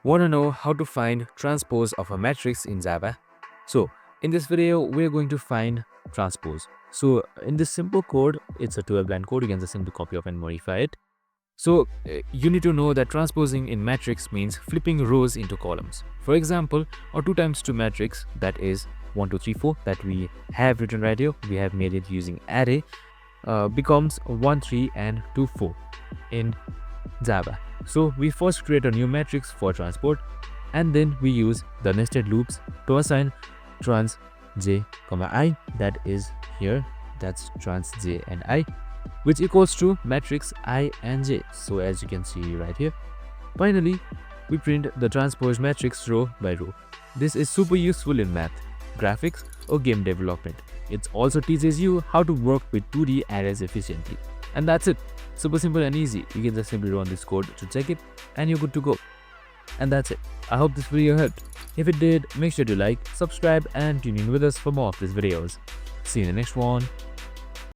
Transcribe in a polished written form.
Want to know how to find transpose of a matrix in Java? So in this video, we're going to find transpose. So in this simple code, it's a 12-line code. You can just simply copy off and modify it. So you need to know that transposing in matrix means flipping rows into columns. For example, our 2 times 2 matrix, that is 1, 2, 3, 4, that we have written right here, we have made it using array, becomes 1, 3 and 2, 4 in Java. So we first create a new matrix for transport, and then we use the nested loops to assign trans j comma I, that is here, that's trans j and I, which equals to matrix I and j. So as you can see right here, finally we print the transpose matrix row by row. This is super useful in math, graphics or game development. It also teaches you how to work with 2D arrays efficiently. And that's it. Super simple and easy. You can just simply run this code to check it and you're good to go. And that's it. I hope this video helped. If it did, make sure to like, subscribe and tune in with us for more of these videos. See you in the next one.